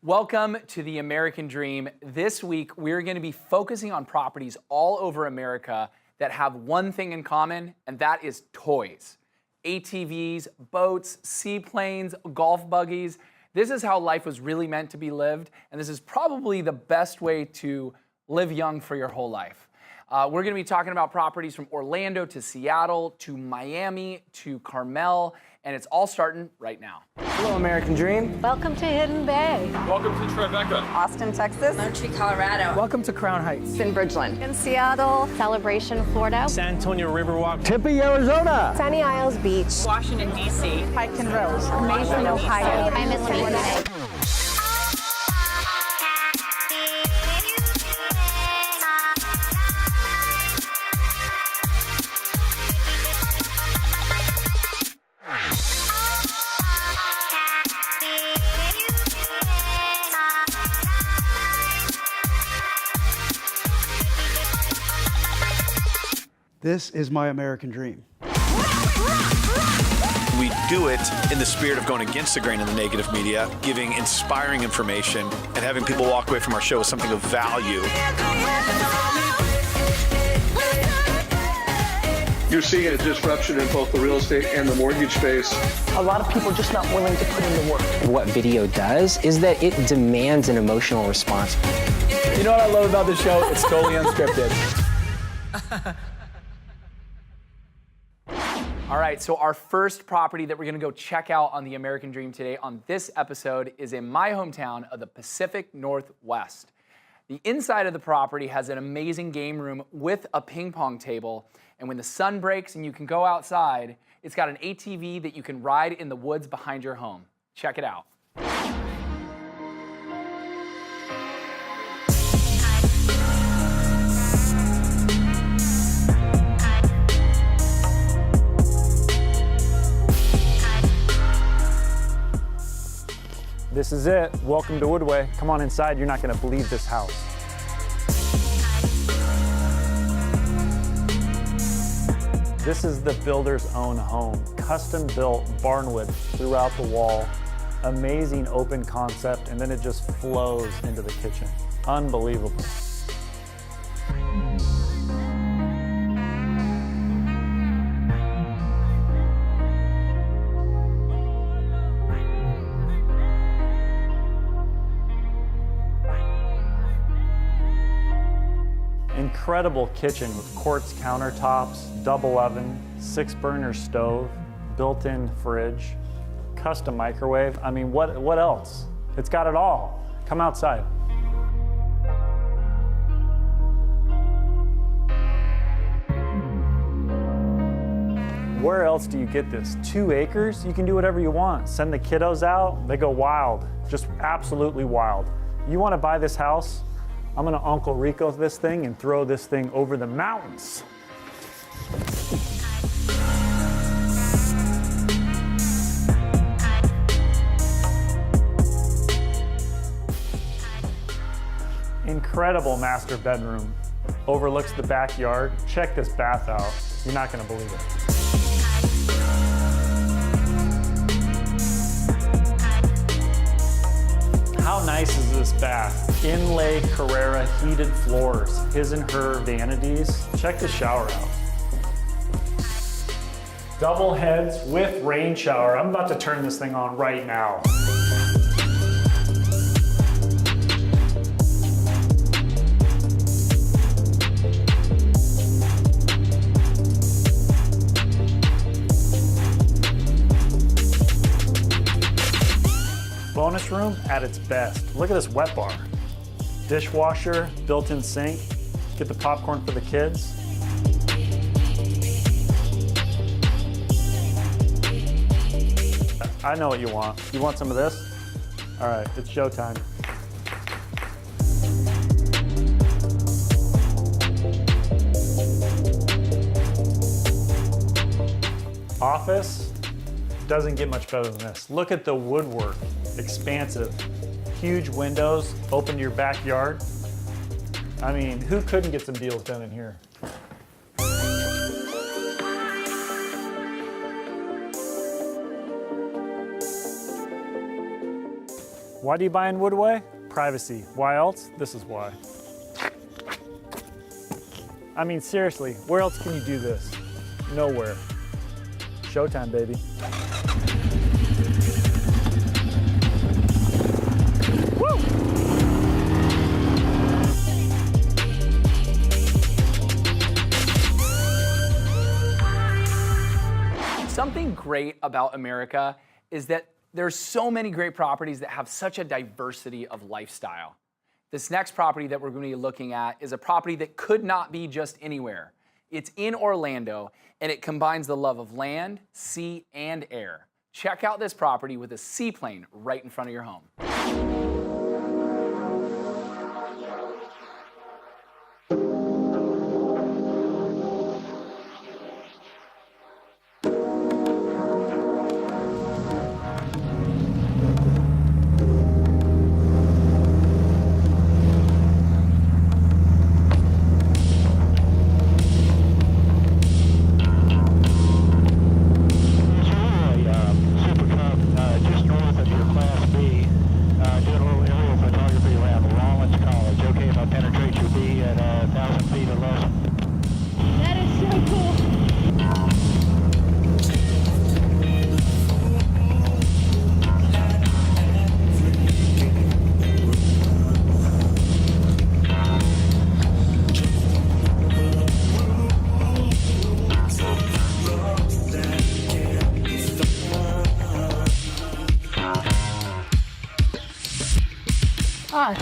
Welcome to the American Dream. This week, we're going to be focusing on properties all over America that have one thing in common, and that is toys. ATVs, boats, seaplanes, golf buggies. This is how life was really meant to be lived, and this is probably the best way to live young for your whole life. We're going to be talking about properties from Orlando to Seattle to Miami to Carmel, and it's all starting right now. Hello, American Dream. Welcome to Hidden Bay. Welcome to Tribeca. Austin, Texas. Lone Tree, Colorado. Welcome to Crown Heights. In Bridgeland. In Seattle. Celebration, Florida. San Antonio Riverwalk. Tempe, Arizona. Sunny Isles Beach. Washington, D.C. Payton Rose. Mason, Ohio. I'm Miss Winnipeg. This is my American dream. We do it in the spirit of going against the grain of the negative media, giving inspiring information, and having people walk away from our show with something of value. You're seeing a disruption in both the real estate and the mortgage space. A lot of people are just not willing to put in the work. What video does is that it demands an emotional response. You know what I love about this show? It's totally unscripted. All right, so our first property that we're gonna go check out on the American Dream today on this episode is in my hometown of the Pacific Northwest. The inside of the property has an amazing game room with a ping pong table, and when the sun breaks and you can go outside, it's got an ATV that you can ride in the woods behind your home. Check it out. This is it. Welcome to Woodway. Come on inside. You're not going to believe this house. This is the builder's own home. Custom built barnwood throughout the wall. Amazing open concept, and then it just flows into the kitchen. Unbelievable. Incredible kitchen with quartz countertops, double oven, 6-burner stove, built-in fridge, custom microwave. I mean, what else? It's got it all. Come outside. Where else do you get this? 2 acres? You can do whatever you want. Send the kiddos out, they go wild, just absolutely wild. You want to buy this house? I'm gonna Uncle Rico this thing and throw this thing over the mountains. Incredible master bedroom. Overlooks the backyard. Check this bath out. You're not gonna believe it. How nice is this bath? Inlay Carrera heated floors, his and her vanities. Check the shower out. Double heads with rain shower. I'm about to turn this thing on right now. Bonus room at its best. Look at this wet bar. Dishwasher, built-in sink. Get the popcorn for the kids. I know what you want. You want some of this? All right, it's showtime. Office doesn't get much better than this. Look at the woodwork, expansive. Huge windows, open to your backyard. I mean, who couldn't get some deals done in here? Why do you buy in Woodway? Privacy. Why else? This is why. I mean, seriously, where else can you do this? Nowhere. Showtime, baby. Something great about America is that there's so many great properties that have such a diversity of lifestyle. This next property that we're going to be looking at is a property that could not be just anywhere. It's in Orlando, and it combines the love of land, sea, and air. Check out this property with a seaplane right in front of your home.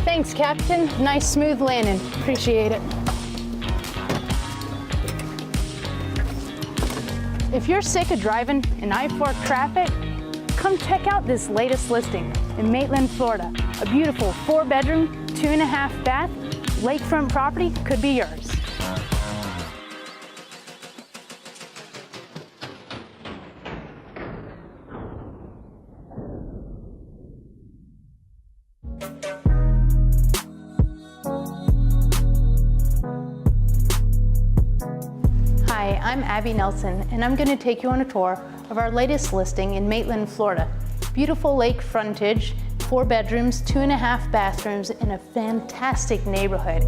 Thanks, Captain. Nice smooth landing. Appreciate it. If you're sick of driving in I-4 traffic, come check out this latest listing in Maitland, Florida. A beautiful 4-bedroom, 2.5 bath, lakefront property could be yours. I'm Abby Nelson, and I'm going to take you on a tour of our latest listing in Maitland, Florida. Beautiful lake frontage, 4 bedrooms, 2.5 bathrooms in a fantastic neighborhood.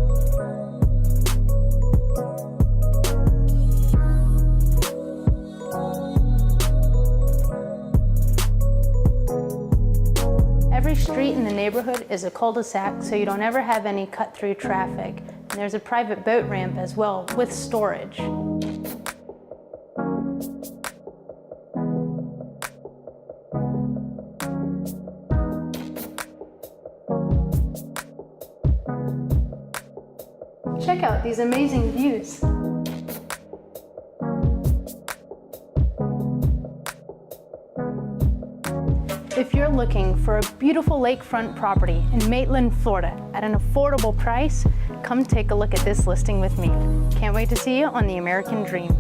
Every street in the neighborhood is a cul-de-sac, so you don't ever have any cut-through traffic. And there's a private boat ramp as well with storage. Check out these amazing views. If you're looking for a beautiful lakefront property in Maitland, Florida at an affordable price, come take a look at this listing with me. Can't wait to see you on the American Dream.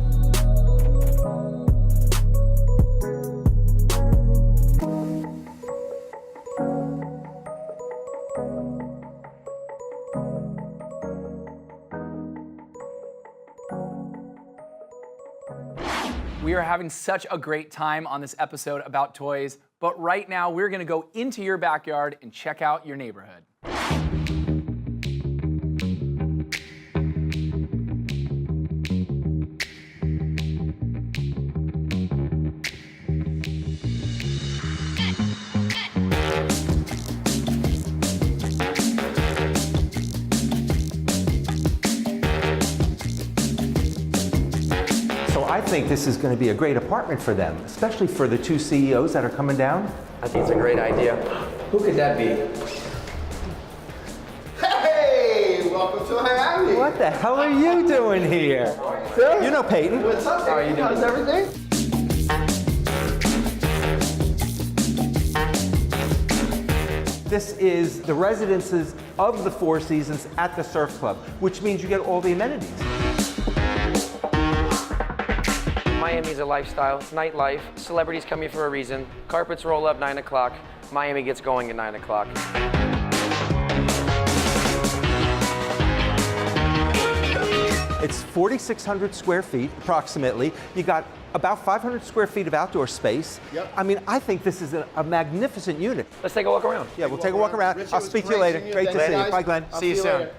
We are having such a great time on this episode about toys, but right now we're gonna go into your backyard and check out your neighborhood. I think this is going to be a great apartment for them, especially for the 2 CEOs that are coming down. I think it's a great idea. Who could that be? Hey, welcome to Miami. What the hell are you doing here? You know Payton. What's up? How are you doing? How's everything? This is the residences of the Four Seasons at the Surf Club, which means you get all the amenities. Miami's a lifestyle, it's nightlife. Celebrities come here for a reason. Carpets roll up 9 o'clock. Miami gets going at 9 o'clock. It's 4,600 square feet, approximately. You got about 500 square feet of outdoor space. Yep. I mean, I think this is a magnificent unit. Let's take a walk around. Yeah, we'll take a walk around. Rich, it I'll was speak to you great later. seeing you. Great to Thanks, see you. guys. Bye, Glenn. I'll See you soon. later.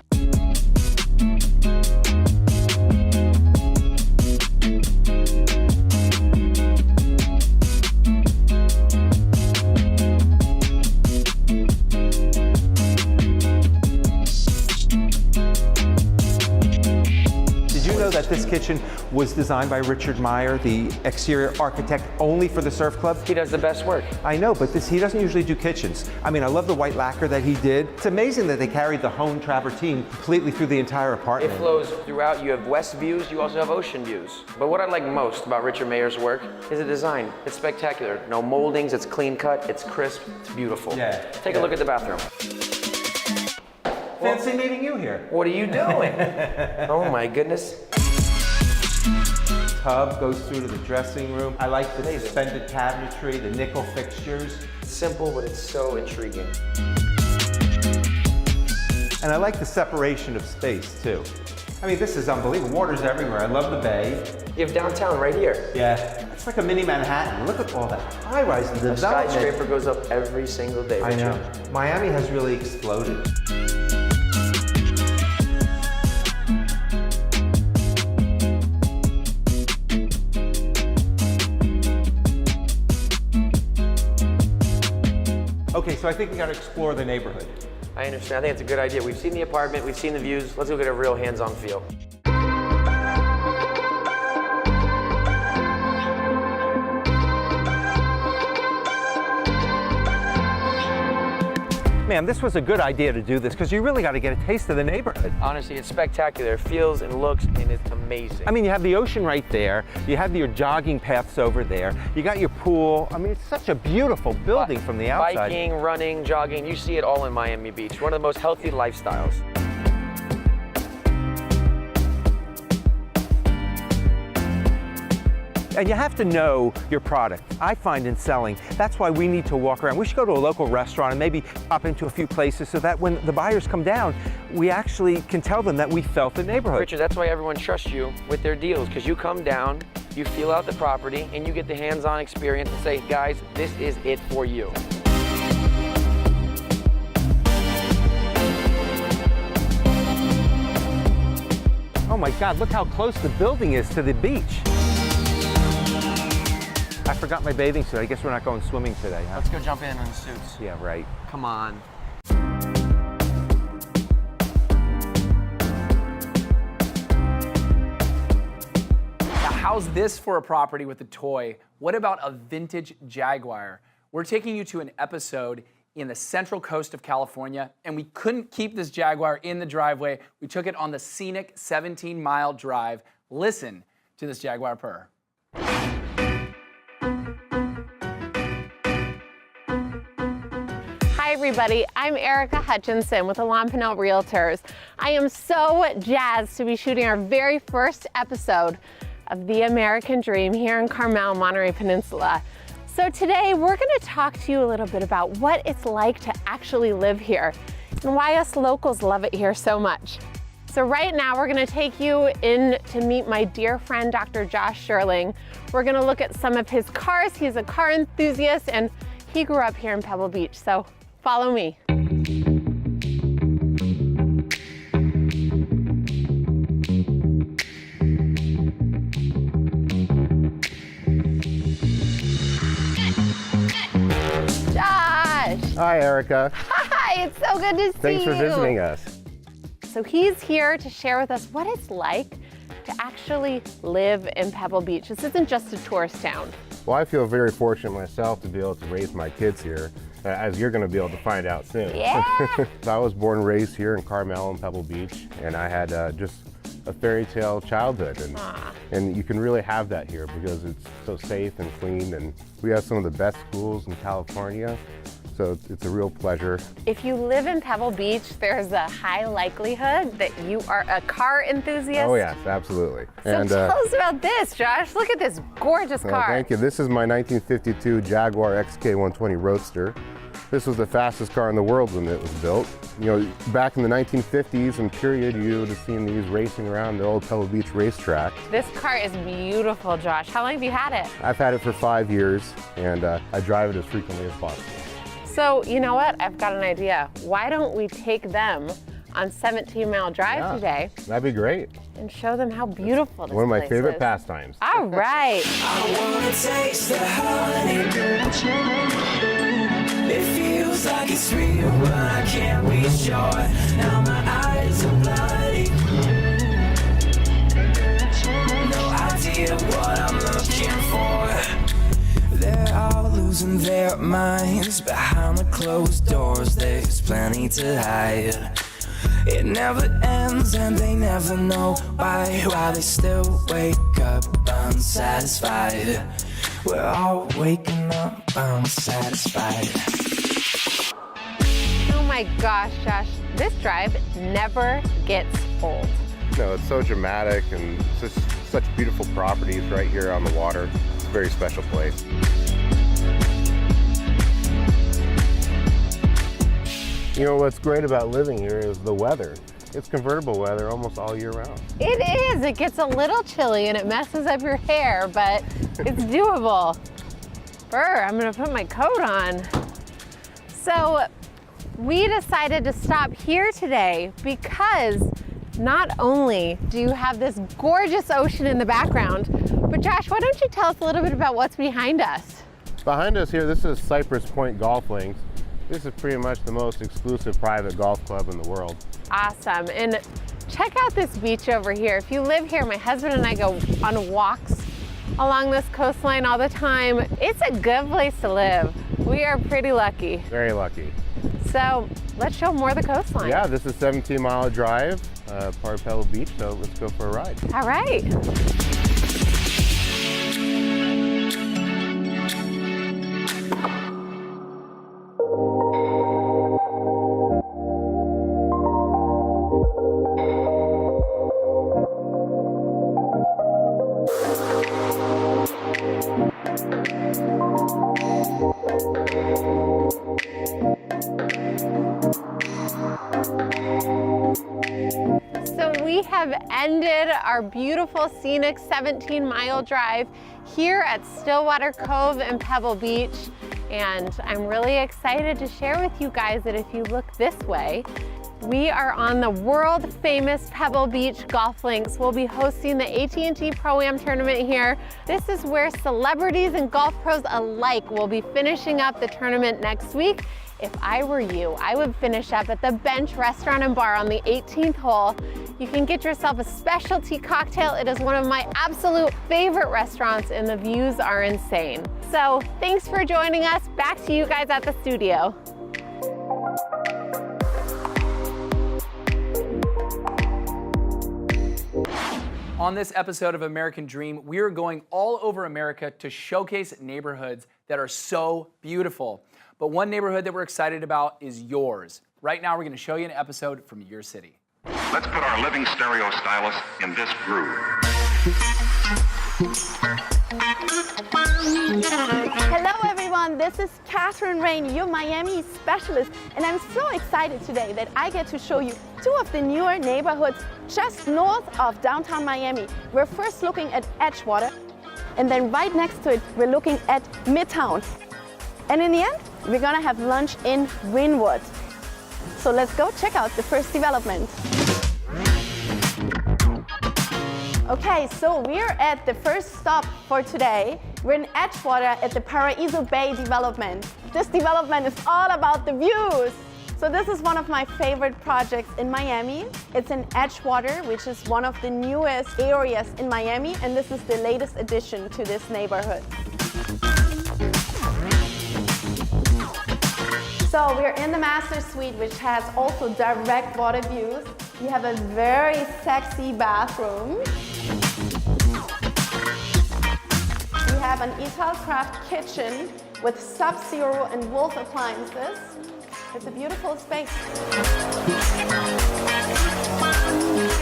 Did you know that this kitchen was designed by Richard Meyer, the exterior architect, only for the Surf Club? He does the best work. I know, but he doesn't usually do kitchens. I mean, I love the white lacquer that he did. It's amazing that they carried the Hone travertine completely through the entire It apartment. flows throughout. You have west views, you also have ocean views. But what I like most about Richard Mayer's work is the design. It's spectacular. No moldings, it's clean cut, it's crisp, it's beautiful. Yeah. Take a look at the bathroom. Fancy meeting you here. What are you doing? Oh my goodness. Tub goes through to the dressing room. I like the suspended cabinetry, the nickel fixtures. It's simple, but it's so intriguing. And I like the separation of space, too. I mean, this is unbelievable. Water's everywhere. I love the bay. You have downtown right here. Yeah, it's like a mini Manhattan. Look at all that high-rise development. The skyscraper goes up every single day, I Richard. know. Miami has really exploded. Okay, so I think we got to explore the neighborhood. I understand. I think it's a good idea. We've seen the apartment, we've seen the views. Let's go get a real hands-on feel. Man, this was a good idea to do this because you really got to get a taste of the neighborhood. Honestly, it's spectacular. It feels and looks, and it's amazing. I mean, you have the ocean right there. You have your jogging paths over there. You got your pool. I mean, it's such a beautiful building from the outside. Biking, running, jogging, you see it all in Miami Beach. One of the most healthy lifestyles. And you have to know your product. I find in selling, that's why we need to walk around. We should go to a local restaurant and maybe pop into a few places so that when the buyers come down, we actually can tell them that we felt the neighborhood. Richard, that's why everyone trusts you with their deals, because you come down, you feel out the property, and you get the hands-on experience and say, guys, this is it for you. Oh my God, look how close the building is to the beach. I forgot my bathing suit. I guess we're not going swimming today, huh? Let's go jump in the suits. Yeah, right. Come on. Now, how's this for a property with a toy? What about a vintage Jaguar? We're taking you to an episode in the central coast of California, and we couldn't keep this Jaguar in the driveway. We took it on the scenic 17-mile drive. Listen to this Jaguar purr. Hi everybody, I'm Erica Hutchinson with Alampinot Realtors. I am so jazzed to be shooting our very first episode of The American Dream here in Carmel, Monterey Peninsula. So today we're going to talk to you a little bit about what it's like to actually live here and why us locals love it here so much. So right now we're going to take you in to meet my dear friend Dr. Josh Scherling. We're going to look at some of his cars. He's a car enthusiast and he grew up here in Pebble Beach, so follow me. Josh! Hi, Erica. Hi, it's so good to see you. Thanks for visiting us. So he's here to share with us what it's like to actually live in Pebble Beach. This isn't just a tourist town. Well, I feel very fortunate myself to be able to raise my kids here, as you're going to be able to find out soon. Yeah. So I was born and raised here in Carmel and Pebble Beach, and I had just a fairy tale childhood. And you can really have that here because it's so safe and clean, and we have some of the best schools in California. so it's a real pleasure. If you live in Pebble Beach, there's a high likelihood that you are a car enthusiast. Oh yes, absolutely. So tell us about this, Josh. Look at this gorgeous car. Thank you. This is my 1952 Jaguar XK120 Roadster. This was the fastest car in the world when it was built. You know, back in the 1950s and period, you would have seen these racing around the old Pebble Beach racetrack. This car is beautiful, Josh. How long have you had it? I've had it for 5 years, and I drive it as frequently as possible. So, you know what? I've got an idea. Why don't we take them on 17-mile drive today? That'd be great. And show them how beautiful this One of my place favorite is. pastimes. All right. I wanna taste the honey. It feels like it's real, but I can't be sure. Now my eyes are bloody. No idea what I'm looking for. They're all losing their minds behind the closed doors. There's plenty to hide. It never ends and they never know why they still wake up unsatisfied. We're all waking up unsatisfied. Oh my gosh, Josh, this drive never gets old. No, it's so dramatic and it's just such beautiful properties right here on the water. It's a very special place. You know, what's great about living here is the weather. It's convertible weather almost all year round. It is. It gets a little chilly and it messes up your hair, but it's doable. I'm gonna put my coat on. So we decided to stop here today because not only do you have this gorgeous ocean in the background, but Josh, why don't you tell us a little bit about what's behind us? Behind us here, this is Cypress Point Golf Links. This is pretty much the most exclusive private golf club in the world. Awesome. And check out this beach over here. If you live here, my husband and I go on walks along this coastline all the time. It's a good place to live. We are pretty lucky. Very lucky. So let's show more of the coastline. Yeah, this is 17-mile drive, part of Pebble Beach, so let's go for a ride. All right. So we have ended our beautiful scenic 17-mile drive here at Stillwater Cove and Pebble Beach. And I'm really excited to share with you guys that if you look this way, we are on the world famous Pebble Beach golf links. We'll be hosting the AT&T Pro-Am tournament here. This is where celebrities and golf pros alike will be finishing up the tournament next week. If I were you, I would finish up at the Bench Restaurant and Bar on the 18th hole. You can get yourself a specialty cocktail. It is one of my absolute favorite restaurants and the views are insane. So thanks for joining us. Back to you guys at the studio. On this episode of American Dream, we are going all over America to showcase neighborhoods that are so beautiful. But one neighborhood that we're excited about is yours. Right now, we're going to show you an episode from your city. Let's put our living stereo stylus in this groove. Hello everyone, this is Kathrin Rein, your Miami specialist, and I'm so excited today that I get to show you two of the newer neighborhoods just north of downtown Miami. We're first looking at Edgewater, and then right next to it, we're looking at Midtown. And in the end, we're gonna have lunch in Wynwood. So let's go check out the first development. Okay, so we're at the first stop for today. We're in Edgewater at the Paraiso Bay development. This development is all about the views. So this is one of my favorite projects in Miami. It's in Edgewater, which is one of the newest areas in Miami, and this is the latest addition to this neighborhood. So we're in the master suite, which has also direct water views. You have a very sexy bathroom. We have an Italcraft kitchen with Sub-Zero and Wolf appliances. It's a beautiful space.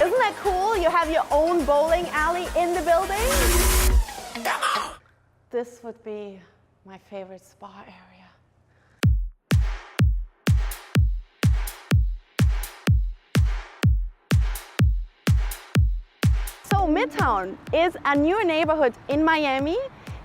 Isn't that cool? You have your own bowling alley in the building. This would be my favorite spa area. So Midtown is a new neighborhood in Miami.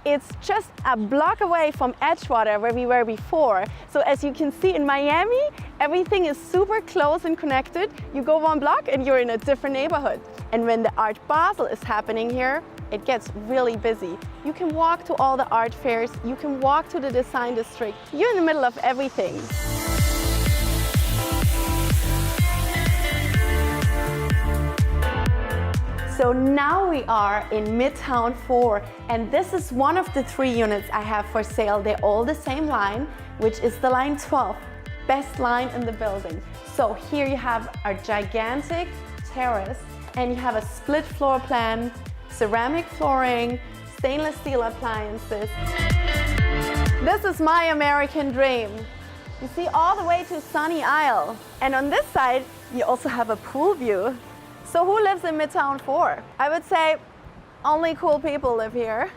It's just a block away from Edgewater, where we were before. So as you can see in Miami, everything is super close and connected. You go one block and you're in a different neighborhood. And when the Art Basel is happening here, it gets really busy. You can walk to all the art fairs, you can walk to the design district. You're in the middle of everything. So now we are in Midtown 4, and this is one of the 3 units I have for sale. They're all the same line, which is the line 12, best line in the building. So here you have a gigantic terrace, and you have a split floor plan, ceramic flooring, stainless steel appliances. This is my American dream. You see all the way to Sunny Isle. And on this side, you also have a pool view. So who lives in Midtown 4? I would say only cool people live here.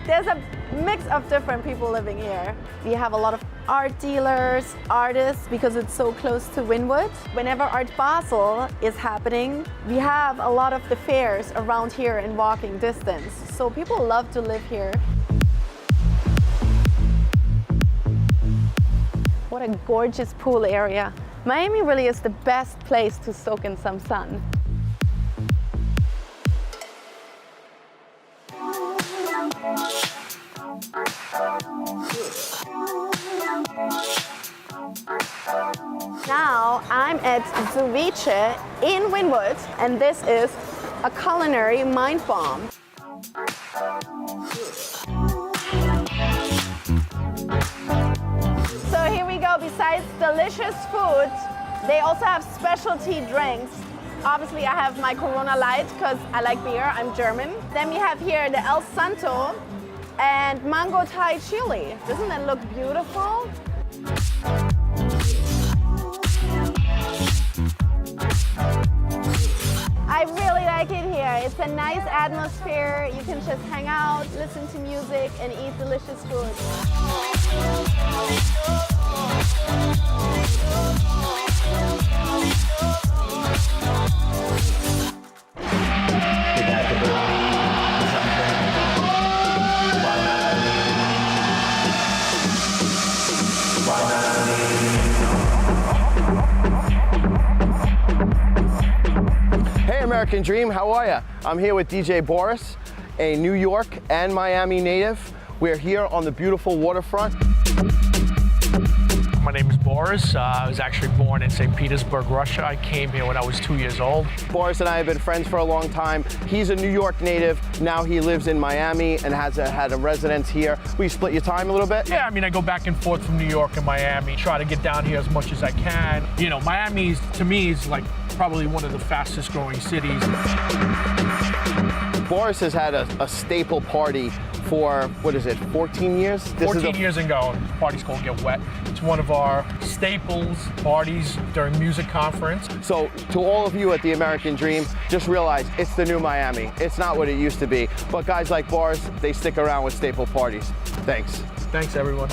There's a mix of different people living here. We have a lot of art dealers, artists, because it's so close to Wynwood. Whenever Art Basel is happening, we have a lot of the fairs around here in walking distance. So people love to live here. What a gorgeous pool area. Miami really is the best place to soak in some sun. Now I'm at Ceviche in Wynwood, and this is a culinary mind bomb. So here we go. Besides delicious food, they also have specialty drinks. Obviously, I have my Corona Light because I like beer. I'm German. Then we have here the El Santo and mango Thai chili. Doesn't that look beautiful? I really like it here. It's a nice atmosphere. You can just hang out, listen to music, and eat delicious food. Hey American Dream, how are ya? I'm here with DJ Boris, a New York and Miami native. We're here on the beautiful waterfront. My name is Boris. I was actually born in St. Petersburg, Russia. I came here when I was 2 years old. Boris and I have been friends for a long time. He's a New York native. Now he lives in Miami and had a residence here. Will you split your time a little bit? Yeah, I mean, I go back and forth from New York and Miami. Try to get down here as much as I can. You know, Miami, to me, is like probably one of the fastest growing cities. Boris has had a staple party for, what is it, 14 years? 14 years ago, the party's called Get Wet. It's one of our staples parties during music conference. So to all of you at the American Dream, just realize it's the new Miami. It's not what it used to be. But guys like Boris, they stick around with staple parties. Thanks. Thanks, everyone.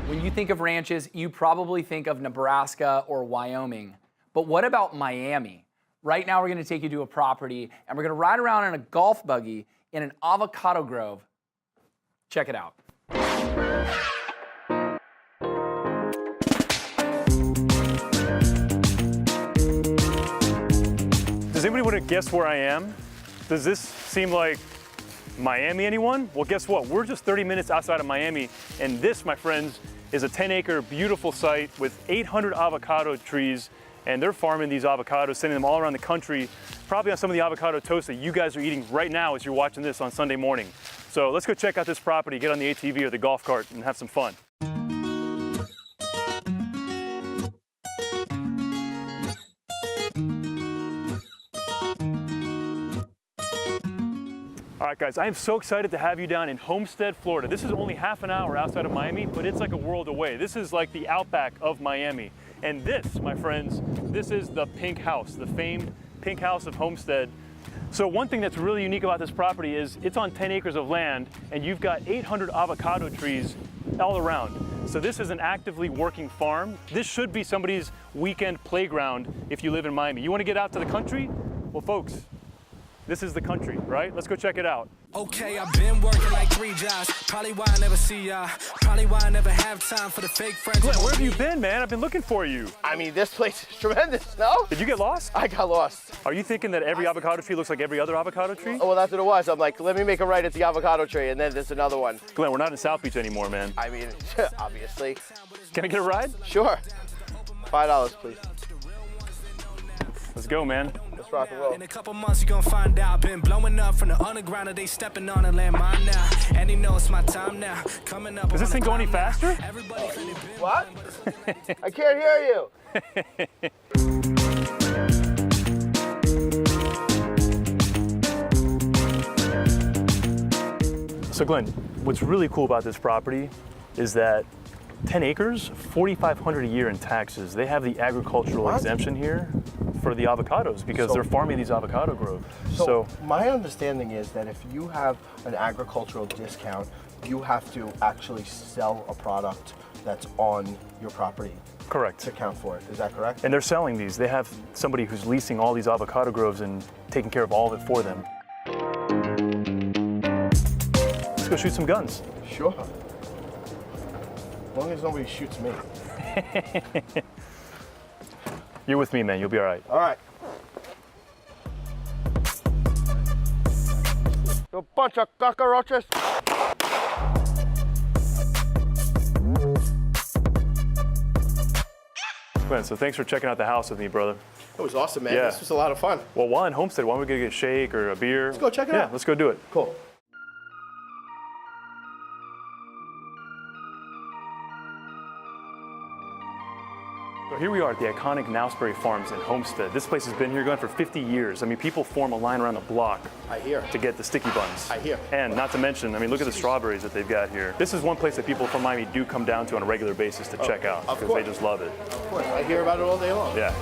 When you think of ranches, you probably think of Nebraska or Wyoming. But what about Miami? Right now, we're going to take you to a property, and we're going to ride around in a golf buggy in an avocado grove. Check it out. Does anybody want to guess where I am? Does this seem like Miami, anyone? Well, guess what? We're just 30 minutes outside of Miami, and this, my friends, is a 10-acre beautiful site with 800 avocado trees, and they're farming these avocados, sending them all around the country, probably on some of the avocado toast that you guys are eating right now as you're watching this on Sunday morning. So let's go check out this property, get on the ATV or the golf cart, and have some fun. right, guys, I am so excited to have you down in Homestead, Florida. This is only half an hour outside of Miami, but it's like a world away. This is like the outback of Miami. And this, my friends, this is the Pink House, the famed Pink House of Homestead. So one thing that's really unique about this property is it's on 10 acres of land, and you've got 800 avocado trees all around. So this is an actively working farm. This should be somebody's weekend playground if you live in Miami. You want to get out to the country? Well, folks, this is the country, right? Let's go check it out. Okay, I've been working like 3 jobs. Probably why I never see ya. Probably why I never have time for the fake friends. Glenn, where have you been, man? I've been looking for you. I mean, this place is tremendous, no? Did you get lost? I got lost. Are you thinking that every avocado tree looks like every other avocado tree? Oh, well, that's what it was. I'm like, let me make a right at the avocado tree, and then there's another one. Glenn, we're not in South Beach anymore, man. I mean, obviously. Can I get a ride? Sure. $5, please. Let's go, man. Let's rock and roll. In a couple months, you're gonna find out. Been blowing up from the underground, and they stepping on a landmine now. And they know it's my time now. Coming up. Does this thing go any faster? What? I can't hear you. So Glenn, what's really cool about this property is that 10 acres, $4,500 a year in taxes. They have the agricultural exemption here for the avocados because they're farming these avocado groves. So my understanding is that if you have an agricultural discount, you have to actually sell a product that's on your property. Correct. To account for it. Is that correct? And they're selling these. They have somebody who's leasing all these avocado groves and taking care of all of it for them. Let's go shoot some guns. Sure. As long as nobody shoots me. You're with me, man. You'll be all right. All right. You bunch of cockroaches. Glenn, so thanks for checking out the house with me, brother. It was awesome, man. Yeah. This was a lot of fun. Well, while in Homestead, why don't we go get a shake or a beer? Let's go check it out. Yeah, let's go do it. Cool. So here we are at the iconic Nowsbury Farms in Homestead. This place has been here going for 50 years. I mean, people form a line around the block to get the sticky buns. I hear. And not to mention, I mean, look at the strawberries that they've got here. This is one place that people from Miami do come down to on a regular basis to check out because they just love it. Of course, I hear about it all day long. Yeah.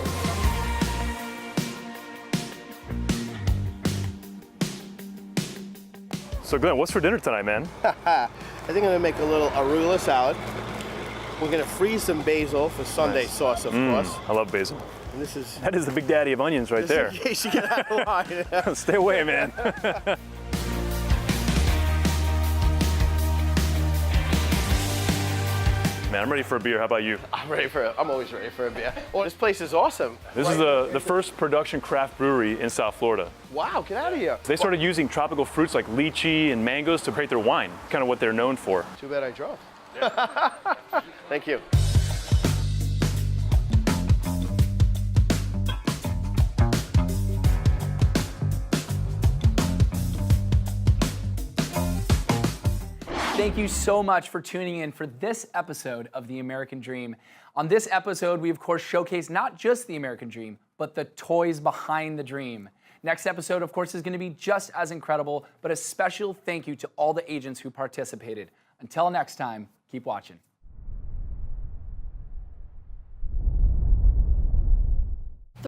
So Glenn, what's for dinner tonight, man? I think I'm gonna make a little arugula salad. We're gonna freeze some basil for Sunday sauce, of course. I love basil. And this is... That is the big daddy of onions right there. In case you get out of line. Stay away, man. Man, I'm ready for a beer. How about you? I'm always ready for a beer. Well, this place is awesome. This is the first production craft brewery in South Florida. Wow, get out of here. They started using tropical fruits like lychee and mangoes to create their wine, kind of what they're known for. Too bad I drove. Thank you. Thank you so much for tuning in for this episode of The American Dream. On this episode, we of course showcase not just the American Dream, but the toys behind the dream. Next episode, of course, is going to be just as incredible, but a special thank you to all the agents who participated. Until next time, keep watching.